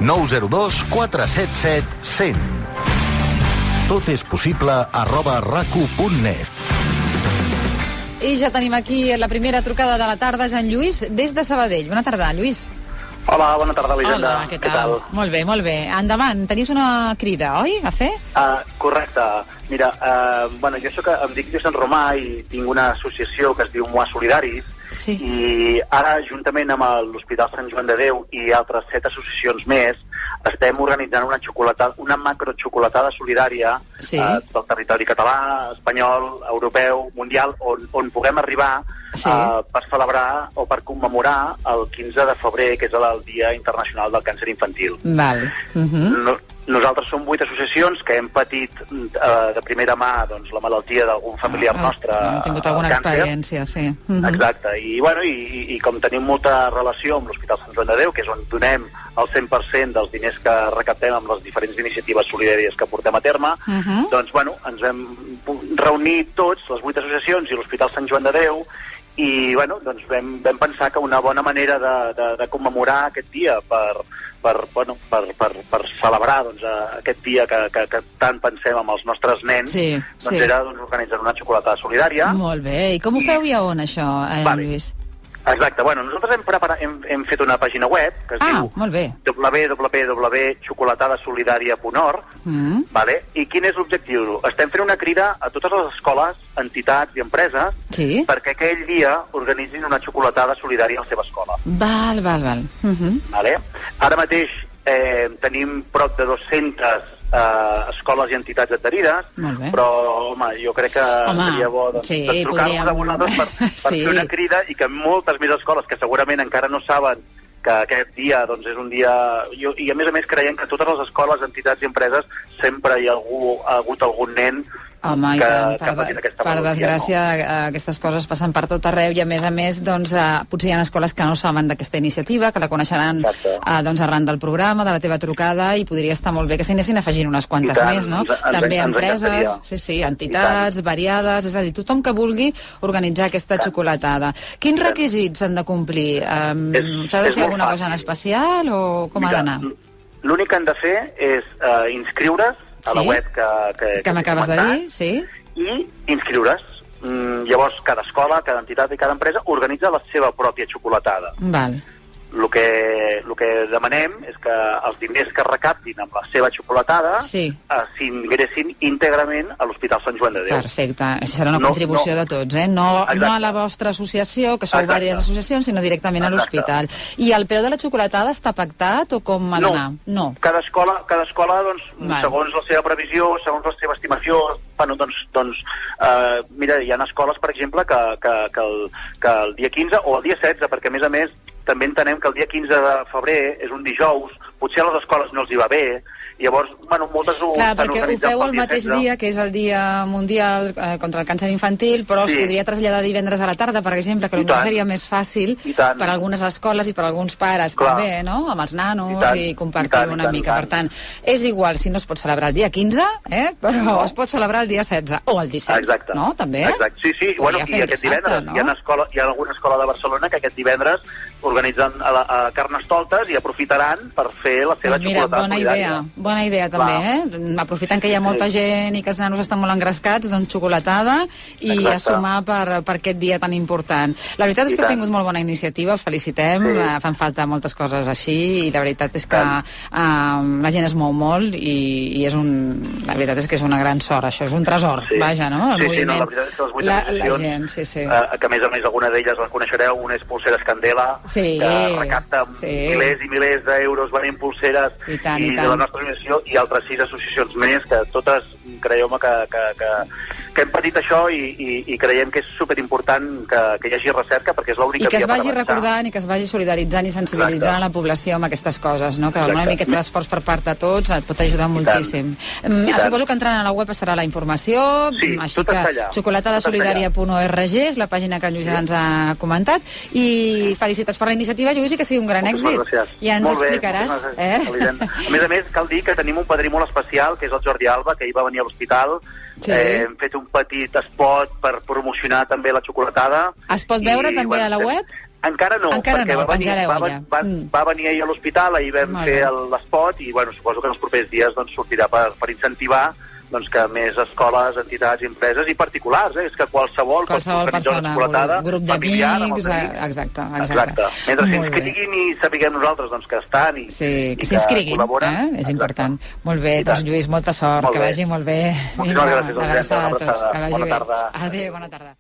902 477 100. Tot és possible @racu.net. I ja tenim aquí la primera trucada de la tarda, en Lluís, des de Sabadell. Bona tarda, Lluís. Hola, bona tarda, Elisenda. Hola, què tal? Molt bé, molt bé. Endavant, tenies una crida, oi, a fer? Correcte. Mira, jo em dic Lluís Sant Romà i tinc una associació que es diu Moa Solidaris, sí. I ara, juntament amb l'Hospital Sant Joan de Déu i altres 7 associacions més, estem organitzant una macroxocolatada solidària del territori català, espanyol, europeu, mundial, on puguem arribar per celebrar o per commemorar el 15 de febrer, que és el Dia Internacional del Càncer Infantil. Val. Nosaltres som 8 associacions que hem patit de primera mà la malaltia d'algun familiar nostre. Hem tingut alguna experiència, sí. Exacte. I com tenim molta relació amb l'Hospital Sant Joan de Déu, que és on donem el 100% dels diners que recaptem amb les diferents iniciatives solidàries que portem a terme, doncs, ens vam reunir tots, les 8 associacions i l'Hospital Sant Joan de Déu, i vam pensar que una bona manera de commemorar aquest dia per celebrar aquest dia que tant pensem amb els nostres nens, era organitzar una xocolatada solidària. Molt bé. I com ho feu i a on, això, Lluís? Exacte. Nosaltres hem fet una pàgina web que es diu www.xocolatadasolidària.org, i quin és l'objectiu? Estem fent una crida a totes les escoles, entitats i empreses perquè aquell dia organitzin una xocolatada solidària a la seva escola. Val. Ara mateix tenim prop de 200 escoles i entitats adherides, però, jo crec que seria bo trucar-vos a vosaltres per fer una crida, i que moltes més escoles que segurament encara no saben que aquest dia és un dia... I a més creiem que totes les escoles, entitats i empreses sempre hi ha hagut algun nen Home, per desgràcia, aquestes coses passen per tot arreu, i a més, potser hi ha escoles que no saben d'aquesta iniciativa, que la coneixeran arran del programa, de la teva trucada, i podria estar molt bé que s'hi anessin afegint unes quantes més, no? També empreses, entitats variades, és a dir, tothom que vulgui organitzar aquesta xocolatada. Quins requisits han de complir? S'ha de fer alguna cosa en especial o com ha d'anar? L'únic que han de fer és inscriure's a la web que m'acabes de dir, i inscriure's. Llavors, cada escola, cada entitat i cada empresa organitza la seva pròpia xocolatada. Val. El que demanem és que els diners que recaptin amb la seva xocolatada s'ingressin íntegrament a l'Hospital Sant Joan de Déu. Perfecte. Això serà una contribució de tots, no a la vostra associació, que sou diverses associacions, sinó directament a l'hospital. I el preu de la xocolatada està pactat o com ha d'anar? No. Cada escola, segons la seva previsió, segons la seva estimació, mira, hi ha escoles, per exemple, que el dia 15 o el dia 16, perquè a més també entenem que el dia 15 de febrer és un dijous, potser a les escoles no els hi va bé, llavors, moltes ho estan perquè ho feu el mateix dia, que és el Dia Mundial contra el Càncer Infantil, però es podria traslladar divendres a la tarda, per exemple, que potser seria més fàcil per algunes escoles i per alguns pares també, no?, amb els nanos, i compartir una mica. Per tant, és igual si no es pot celebrar el dia 15, però es pot celebrar el dia 16 o el 17, no?, també? Exacte, sí, i aquest divendres hi ha alguna escola de Barcelona que aquest divendres organitzen carnestoltes i aprofitaran per fer la seva xocolatada solidària. Bona idea també, aprofitant que hi ha molta gent i que els nanos estan molt engrescats, doncs xocolatada i a sumar per aquest dia tan important. La veritat és que heu tingut molt bona iniciativa, us felicitem, fan falta moltes coses així, i la veritat és que la gent es mou molt, i la veritat és que és una gran sort, això és un tresor, vaja, no?, el moviment. La veritat és que les 8 associacions, que a més alguna d'elles la coneixereu, una és Pulseres Candela, que recapta milers i milers d'euros venent pulseres i de la nostra organització, i altres 6 associacions més, que totes, creieu-me, que hem patit això, i creiem que és superimportant que hi hagi recerca, perquè és l'única via per avançar. I que es vagi recordant i que es vagi solidaritzant i sensibilitzant a la població amb aquestes coses, no?, que una miqueta d'esforç per part de tots et pot ajudar moltíssim. Suposo que entrant a la web estarà la informació, així que xocolatadasolidària.org és la pàgina que el Lluís ens ha comentat, i felicitats per la iniciativa, Lluís, i que sigui un gran èxit. Ja ens explicaràs. A més, cal dir que tenim un padrí molt especial, que és el Jordi Alba, que hi va venir a l'hospital. Hem fet un petit spot per promocionar també la xocolatada. Es pot veure també a la web? Encara no, perquè va venir ahir a l'hospital, ahir vam fer l'espot i suposo que en els propers dies sortirà per incentivar que més escoles, entitats, empreses i particulars, és que qualsevol persona, grup d'amics, exacte. Mentre s'inscriguin i sapiguem nosaltres que estan i que col·laboren. És important. Molt bé, doncs Lluís, molta sort, que vagi molt bé. Moltíssimes gràcies. Una abraçada a tots, que vagi bé. Adéu, bona tarda.